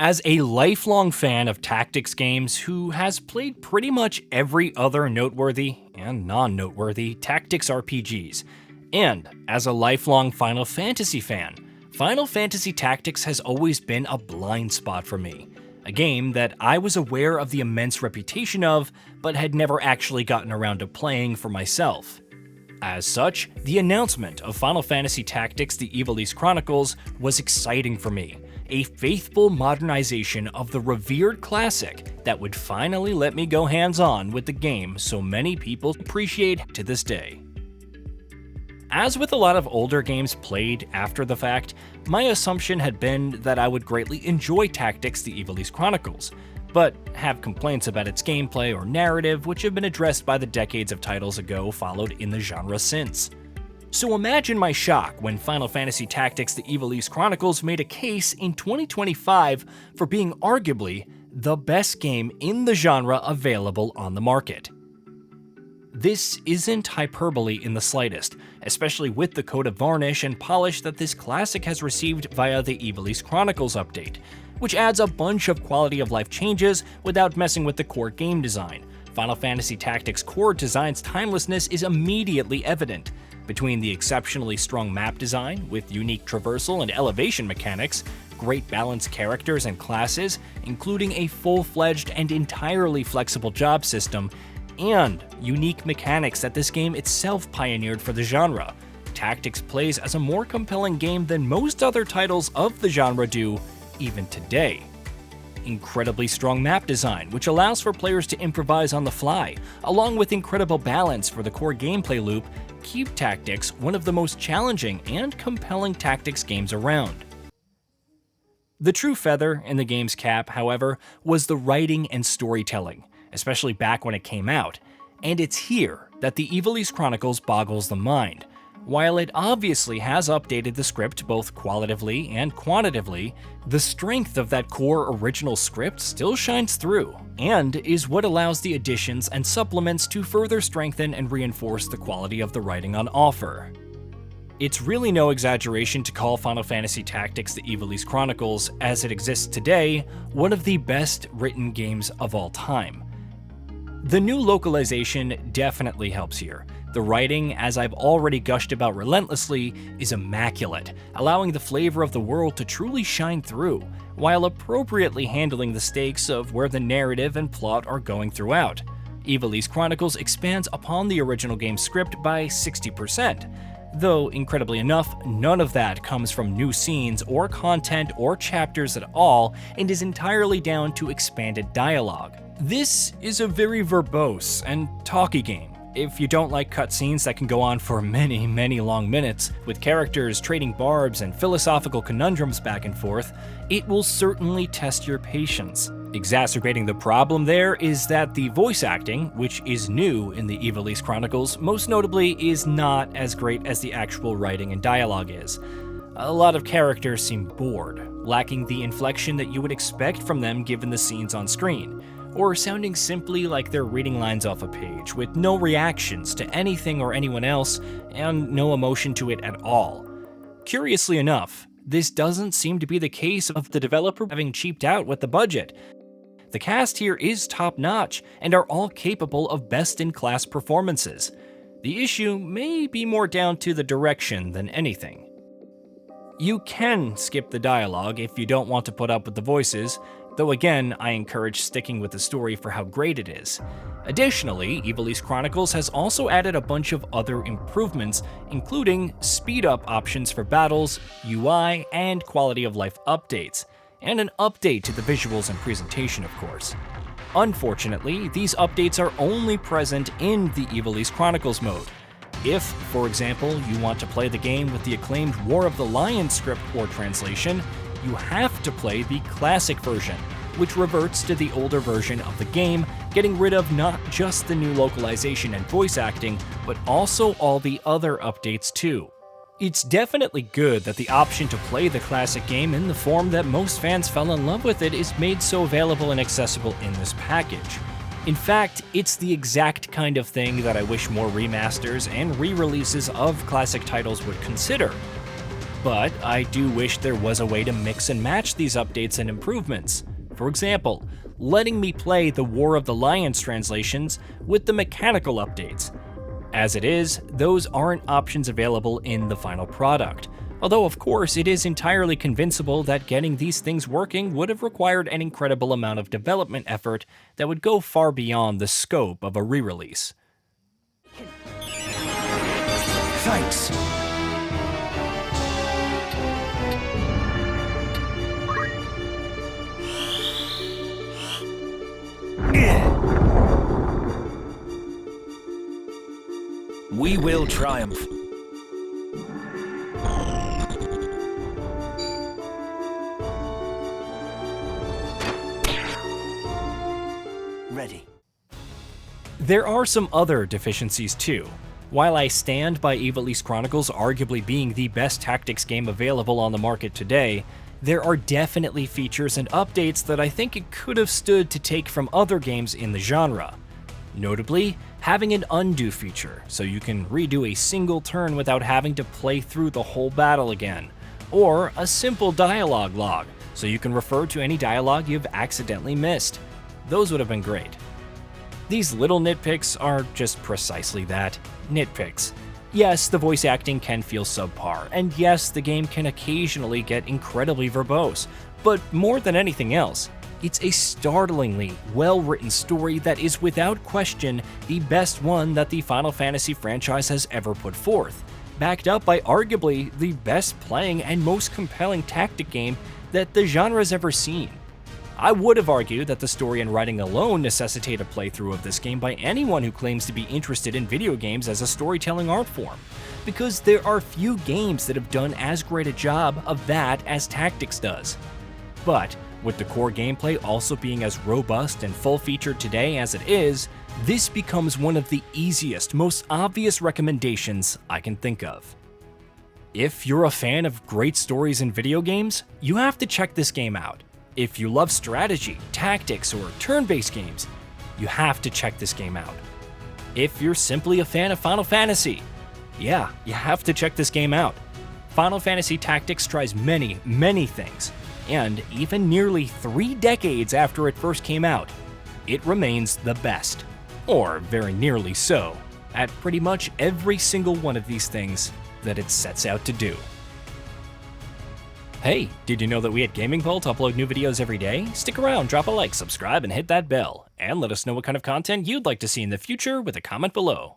As a lifelong fan of tactics games who has played pretty much every other noteworthy and non-noteworthy tactics RPGs, and as a lifelong Final Fantasy fan, Final Fantasy Tactics has always been a blind spot for me. A game that I was aware of the immense reputation of, but had never actually gotten around to playing for myself. As such, the announcement of Final Fantasy Tactics: The Ivalice Chronicles was exciting for me, a faithful modernization of the revered classic that would finally let me go hands-on with the game so many people appreciate to this day. As with a lot of older games played after the fact, my assumption had been that I would greatly enjoy Tactics: The Ivalice Chronicles, but have complaints about its gameplay or narrative which have been addressed by the decades of titles ago followed in the genre since. So imagine my shock when Final Fantasy Tactics: The Ivalice Chronicles made a case in 2025 for being arguably the best game in the genre available on the market. This isn't hyperbole in the slightest, especially with the coat of varnish and polish that this classic has received via the Ivalice Chronicles update, which adds a bunch of quality of life changes without messing with the core game design. Final Fantasy Tactics' core design's timelessness is immediately evident. Between the exceptionally strong map design, with unique traversal and elevation mechanics, great balanced characters and classes, including a full-fledged and entirely flexible job system, and unique mechanics that this game itself pioneered for the genre, Tactics plays as a more compelling game than most other titles of the genre do, even today. Incredibly strong map design, which allows for players to improvise on the fly, along with incredible balance for the core gameplay loop, keep Tactics one of the most challenging and compelling tactics games around. The true feather in the game's cap, however, was the writing and storytelling, especially back when it came out, and it's here that the Ivalice Chronicles boggles the mind. While it obviously has updated the script both qualitatively and quantitatively, the strength of that core original script still shines through, and is what allows the additions and supplements to further strengthen and reinforce the quality of the writing on offer. It's really no exaggeration to call Final Fantasy Tactics: The Ivalice Chronicles, as it exists today, one of the best written games of all time. The new localization definitely helps here. The writing, as I've already gushed about relentlessly, is immaculate, allowing the flavor of the world to truly shine through, while appropriately handling the stakes of where the narrative and plot are going throughout. Ivalice Chronicles expands upon the original game's script by 60%, though incredibly enough, none of that comes from new scenes or content or chapters at all, and is entirely down to expanded dialogue. This is a very verbose and talky game. If you don't like cutscenes that can go on for many long minutes, with characters trading barbs and philosophical conundrums back and forth, it will certainly test your patience. Exacerbating the problem there is that the voice acting, which is new in the Ivalice Chronicles, most notably is not as great as the actual writing and dialogue is. A lot of characters seem bored, lacking the inflection that you would expect from them given the scenes on screen, or sounding simply like they're reading lines off a page, with no reactions to anything or anyone else, and no emotion to it at all. Curiously enough, this doesn't seem to be the case of the developer having cheaped out with the budget. The cast here is top-notch, and are all capable of best-in-class performances. The issue may be more down to the direction than anything. You can skip the dialogue if you don't want to put up with the voices, though again, I encourage sticking with the story for how great it is. Additionally, Ivalice Chronicles has also added a bunch of other improvements, including speed-up options for battles, UI, and quality of life updates, and an update to the visuals and presentation, of course. Unfortunately, these updates are only present in the Ivalice Chronicles mode. If, for example, you want to play the game with the acclaimed War of the Lion script or translation, you have to play the classic version, which reverts to the older version of the game, getting rid of not just the new localization and voice acting, but also all the other updates too. It's definitely good that the option to play the classic game in the form that most fans fell in love with it is made so available and accessible in this package. In fact, it's the exact kind of thing that I wish more remasters and re-releases of classic titles would consider. But I do wish there was a way to mix and match these updates and improvements. For example, letting me play the War of the Lions translations with the mechanical updates. As it is, those aren't options available in the final product. Although of course it is entirely convincible that getting these things working would have required an incredible amount of development effort that would go far beyond the scope of a re-release. Thanks. We will triumph. Ready. There are some other deficiencies too. While I stand by Ivalice Chronicles arguably being the best tactics game available on the market today, there are definitely features and updates that I think it could have stood to take from other games in the genre. Notably, having an undo feature, so you can redo a single turn without having to play through the whole battle again, or a simple dialogue log, so you can refer to any dialogue you've accidentally missed. Those would have been great. These little nitpicks are just precisely that, nitpicks. Yes, the voice acting can feel subpar, and yes, the game can occasionally get incredibly verbose, but more than anything else, it's a startlingly well-written story that is without question the best one that the Final Fantasy franchise has ever put forth, backed up by arguably the best playing and most compelling tactic game that the genre's ever seen. I would have argued that the story and writing alone necessitate a playthrough of this game by anyone who claims to be interested in video games as a storytelling art form, because there are few games that have done as great a job of that as Tactics does. But with the core gameplay also being as robust and full-featured today as it is, this becomes one of the easiest, most obvious recommendations I can think of. If you're a fan of great stories in video games, you have to check this game out. If you love strategy, tactics, or turn-based games, you have to check this game out. If you're simply a fan of Final Fantasy, yeah, you have to check this game out. Final Fantasy Tactics tries many, many things, and even nearly 3 decades after it first came out, it remains the best, or very nearly so, at pretty much every single one of these things that it sets out to do. Hey, did you know that we at Gaming Vault upload new videos every day? Stick around, drop a like, subscribe, and hit that bell, and let us know what kind of content you'd like to see in the future with a comment below.